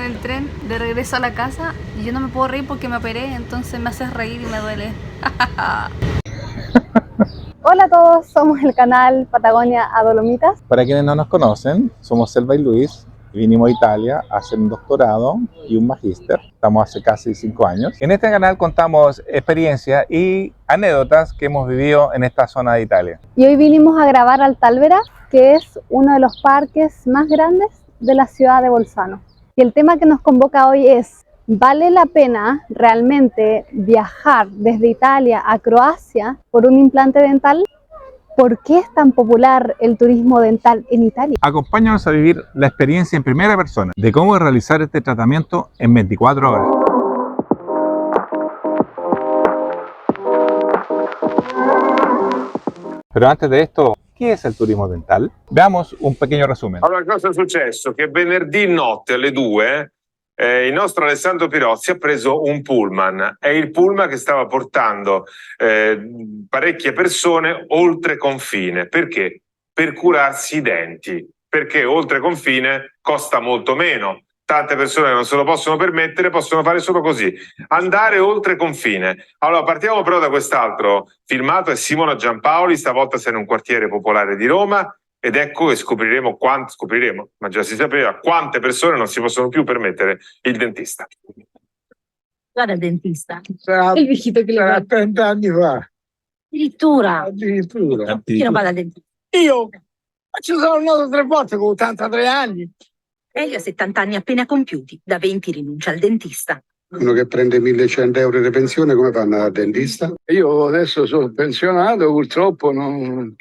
el tren de regreso a la casa y yo no me puedo reír porque me operé, entonces me haces reír y me duele. Hola a todos, somos el canal Patagonia a Dolomitas. Para quienes no nos conocen, somos Selva y Luis. Vinimos a Italia a hacer un doctorado y un magíster. Estamos hace casi 5 años. En este canal contamos experiencias y anécdotas que hemos vivido en esta zona de Italia. Y hoy vinimos a grabar Altalvera, que es uno de los parques más grandes de la ciudad de Bolzano. Y el tema que nos convoca hoy es: ¿vale la pena realmente viajar desde Italia a Croacia por un implante dental? ¿Por qué es tan popular el turismo dental en Italia? Acompáñanos a vivir la experiencia en primera persona de cómo realizar este tratamiento en 24 horas. Pero antes de esto, ¿qué es el turismo dental? Veamos un pequeño resumen. Allora, cosa è successo? Che venerdì notte alle 2 il nostro Alessandro Pirozzi ha preso un pullman. È il pullman che stava portando parecchie persone oltre confine. Perché? Per curarsi i denti. Perché oltre confine costa molto meno. Tante persone che non se lo possono permettere possono fare solo così, andare oltre confine. Allora partiamo però da quest'altro filmato, è Simona Giampaoli, stavolta sei in un quartiere popolare di Roma, ed ecco che scopriremo, ma già si sapeva, quante persone non si possono più permettere il dentista. Guarda il dentista. Il vecchito che sarà 30 anni fa. Addirittura. Chi non va dal dentista? Io ci sono andato 3 volte con 83 anni. Lei ha 70 anni appena compiuti, da 20 rinuncia al dentista. Uno che prende 1100 euro di pensione, come fa ad andare al dentista? Io adesso sono pensionato, purtroppo non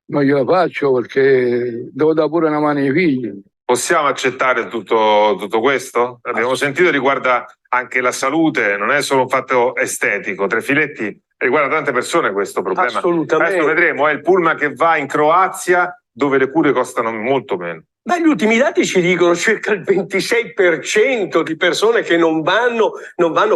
gliela faccio perché devo dare pure una mano ai figli. Possiamo accettare tutto questo? Abbiamo sentito riguarda anche la salute, non è solo un fatto estetico. Trefiletti, riguarda tante persone questo problema. Assolutamente. Adesso vedremo, è il pullman che va in Croazia dove le cure costano molto meno. Ma gli ultimi dati ci dicono circa il 26% di persone che non vanno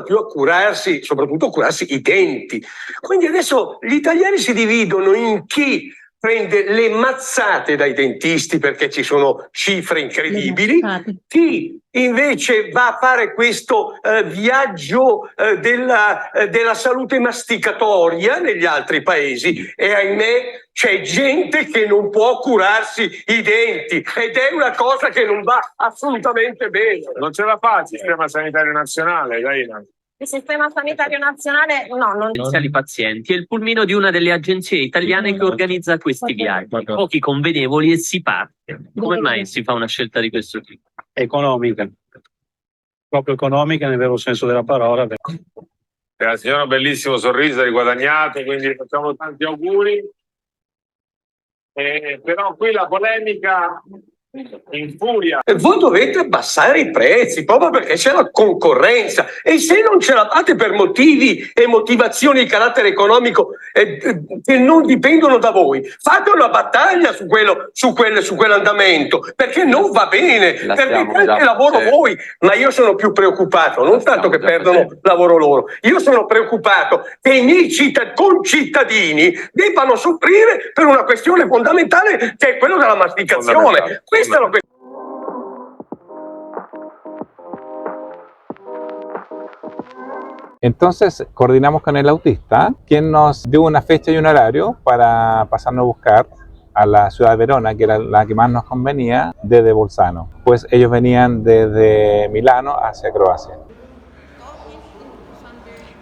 più a curarsi, soprattutto a curarsi i denti. Quindi adesso gli italiani si dividono in chi prende le mazzate dai dentisti perché ci sono cifre incredibili, chi invece va a fare questo viaggio della salute masticatoria negli altri paesi, e ahimè c'è gente che non può curarsi i denti ed è una cosa che non va assolutamente bene. Non ce la fa il sistema sanitario nazionale, Gaina? Il sistema sanitario nazionale non Potenziali pazienti è il pulmino di una delle agenzie italiane che organizza questi viaggi, pochi convenevoli e si parte. Come mai si fa una scelta di questo tipo? Economica, proprio economica nel vero senso della parola. La signora un bellissimo sorriso, riguadagnato, quindi facciamo tanti auguri. Però qui la polemica infuria. Voi dovete abbassare i prezzi proprio perché c'è la concorrenza, e se non ce la fate per motivi e motivazioni di carattere economico che non dipendono da voi, fate una battaglia su quell'andamento, perché non va bene, perché prendete lavoro voi. Ma io sono più preoccupato non tanto che perdono lavoro loro, io sono preoccupato che i miei concittadini debbano soffrire per una questione fondamentale, che è quella della masticazione. Questa è la questione. Entonces coordinamos con el autista, quien nos dio una fecha y un horario para pasarnos a buscar a la ciudad de Verona, que era la que más nos convenía, desde Bolzano, pues ellos venían desde Milano hacia Croacia.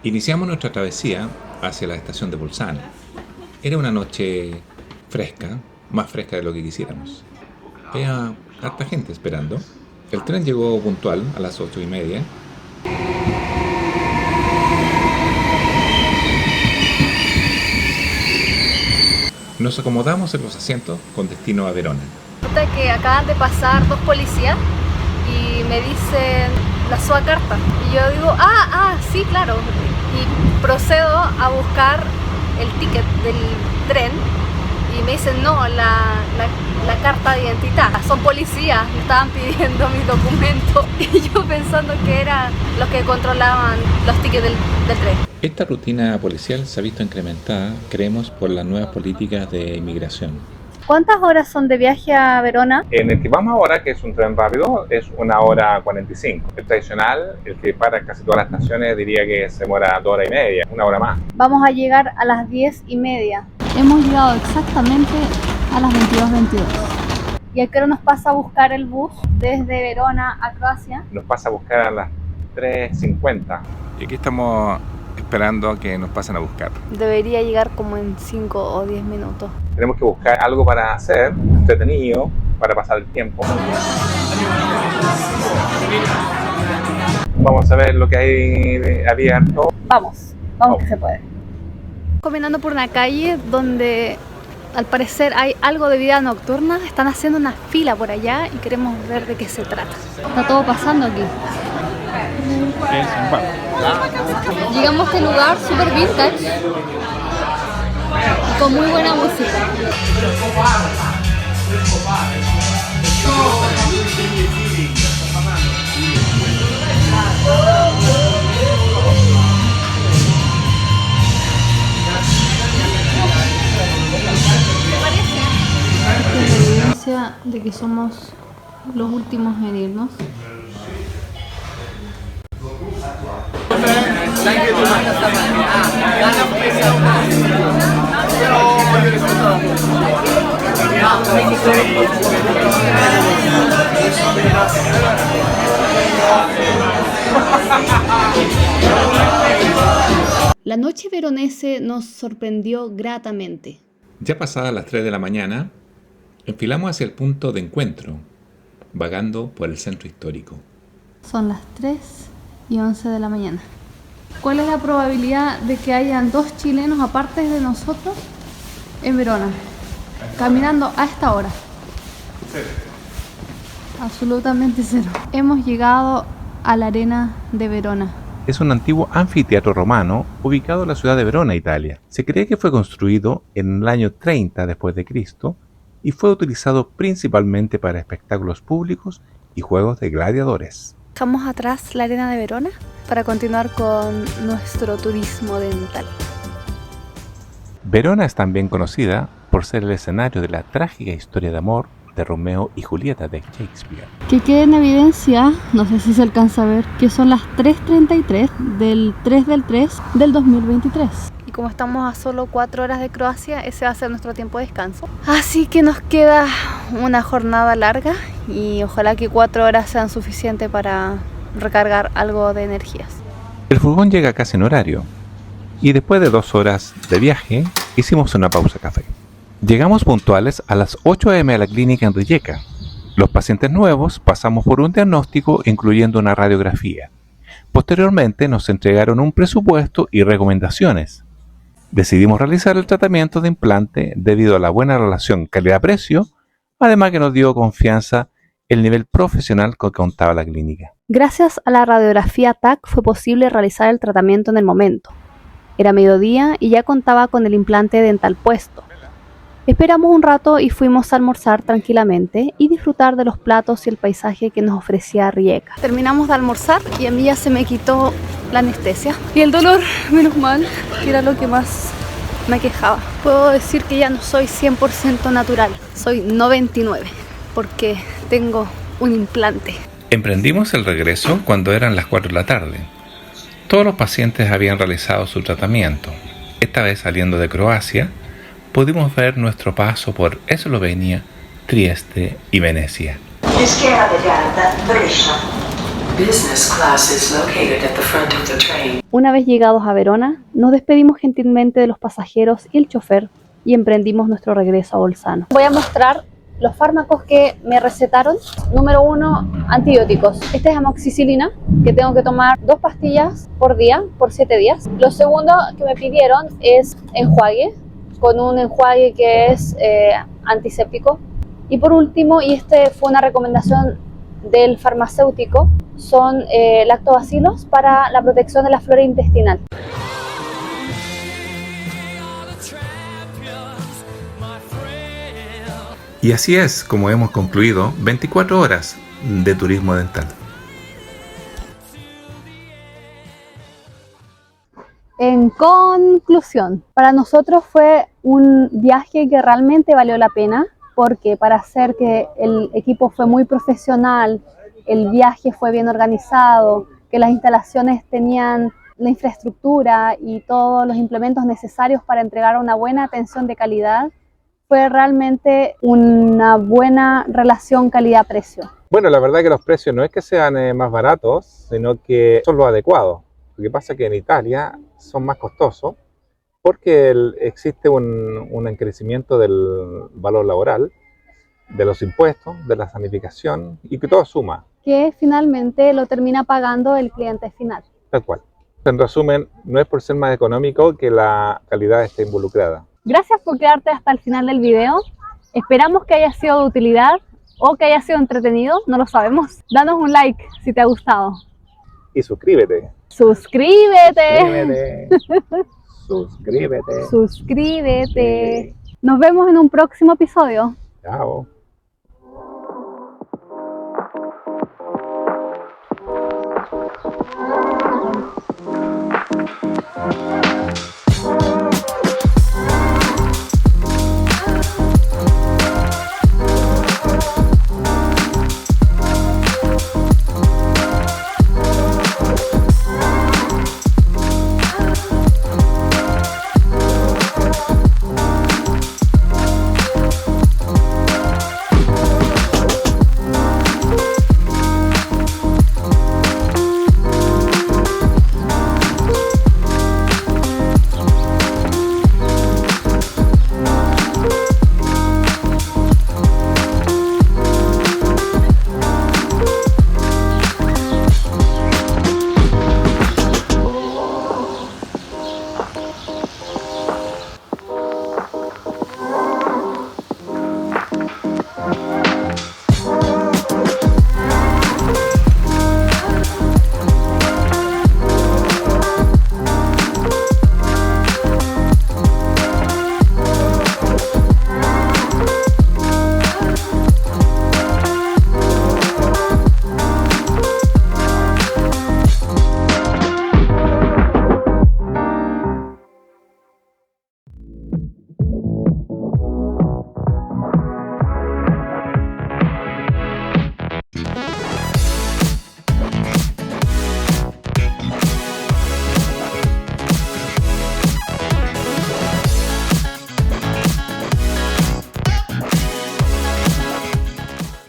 Iniciamos nuestra travesía hacia la estación de Bolzano. Era una noche fresca, más fresca de lo que quisiéramos. Había harta gente esperando. El tren llegó puntual a las 8:30. Nos acomodamos en los asientos con destino a Verona. Resulta que acaban de pasar 2 policías y me dicen la sua carta. Y yo digo, sí, claro. Y procedo a buscar el ticket del tren y me dicen, no, la carta de identidad. Son policías, me estaban pidiendo mis documentos y yo pensando que eran los que controlaban los tickets del tren. Esta rutina policial se ha visto incrementada, creemos, por las nuevas políticas de inmigración. ¿Cuántas horas son de viaje a Verona? En el que vamos ahora, que es un tren rápido, es 1 hora 45. El tradicional, el que para casi todas las estaciones, diría que se demora 2 horas y media, 1 hora más. Vamos a llegar a las 10:30. Hemos llegado exactamente a las 22:22. ¿Y a qué hora nos pasa a buscar el bus desde Verona a Croacia? Nos pasa a buscar a las 3:50. Y aquí estamos esperando a que nos pasen a buscar. Debería llegar como en 5 o 10 minutos. Tenemos que buscar algo para hacer, entretenido, para pasar el tiempo. Vamos a ver lo que hay abierto. Vamos que se puede. Caminando por una calle donde al parecer hay algo de vida nocturna. Están haciendo una fila por allá y queremos ver de qué se trata. Está todo pasando aquí. Llegamos a este lugar super vintage y con muy buena música. Evidencia de que somos los últimos en irnos. La noche veronese nos sorprendió gratamente. Ya pasadas las 3 de la mañana, enfilamos hacia el punto de encuentro, vagando por el centro histórico. Son las 3:11 de la mañana. ¿Cuál es la probabilidad de que hayan 2 chilenos aparte de nosotros en Verona, caminando a esta hora? Cero. Absolutamente cero. Hemos llegado a la arena de Verona. Es un antiguo anfiteatro romano ubicado en la ciudad de Verona, Italia. Se cree que fue construido en el año 30 después de Cristo y fue utilizado principalmente para espectáculos públicos y juegos de gladiadores. Dejamos atrás la arena de Verona para continuar con nuestro turismo dental. Verona es también conocida por ser el escenario de la trágica historia de amor de Romeo y Julieta de Shakespeare. Que quede en evidencia, no sé si se alcanza a ver, que son las 3:33 del 3 del 3 del 2023. Y como estamos a solo 4 horas de Croacia, ese va a ser nuestro tiempo de descanso. Así que nos queda una jornada larga y ojalá que 4 horas sean suficientes para recargar algo de energías. El furgón llega casi en horario y después de 2 horas de viaje hicimos una pausa café. Llegamos puntuales a las 8 am a la clínica en Rijeka. Los pacientes nuevos pasamos por un diagnóstico incluyendo una radiografía. Posteriormente nos entregaron un presupuesto y recomendaciones. Decidimos realizar el tratamiento de implante debido a la buena relación calidad-precio, además que nos dio confianza el nivel profesional con que contaba la clínica. Gracias a la radiografía TAC fue posible realizar el tratamiento en el momento. Era mediodía y ya contaba con el implante dental puesto. Esperamos un rato y fuimos a almorzar tranquilamente y disfrutar de los platos y el paisaje que nos ofrecía Rijeka. Terminamos de almorzar y a mí ya se me quitó la anestesia y el dolor, menos mal, que era lo que más me quejaba. Puedo decir que ya no soy 100% natural, soy 99% porque tengo un implante. Emprendimos el regreso cuando eran las 4 de la tarde. Todos los pacientes habían realizado su tratamiento. Esta vez saliendo de Croacia, pudimos ver nuestro paso por Eslovenia, Trieste y Venecia. Una vez llegados a Verona, nos despedimos gentilmente de los pasajeros y el chofer y emprendimos nuestro regreso a Bolzano. Voy a mostrar los fármacos que me recetaron. Número 1, antibióticos. Este es amoxicilina, que tengo que tomar 2 pastillas por día, por 7 días. Lo segundo que me pidieron es enjuague, con un enjuague que es antiséptico. Y por último, y este fue una recomendación del farmacéutico, son lactobacilos para la protección de la flora intestinal. Y así es como hemos concluido 24 horas de turismo dental. En conclusión, para nosotros fue un viaje que realmente valió la pena. porque para hacer que el equipo fue muy profesional, el viaje fue bien organizado, que las instalaciones tenían la infraestructura y todos los implementos necesarios para entregar una buena atención de calidad, fue realmente una buena relación calidad-precio. Bueno, la verdad que los precios no es que sean más baratos, sino que son los adecuados. Lo que pasa es que en Italia son más costosos porque existe un encarecimiento del valor laboral, de los impuestos, de la sanificación y que todo suma. Que finalmente lo termina pagando el cliente final. Tal cual. En resumen, no es por ser más económico que la calidad esté involucrada. Gracias por quedarte hasta el final del video. Esperamos que haya sido de utilidad o que haya sido entretenido, no lo sabemos. Danos un like si te ha gustado. Y suscríbete. ¡Suscríbete! Suscríbete. Suscríbete. Nos vemos en un próximo episodio. Chao.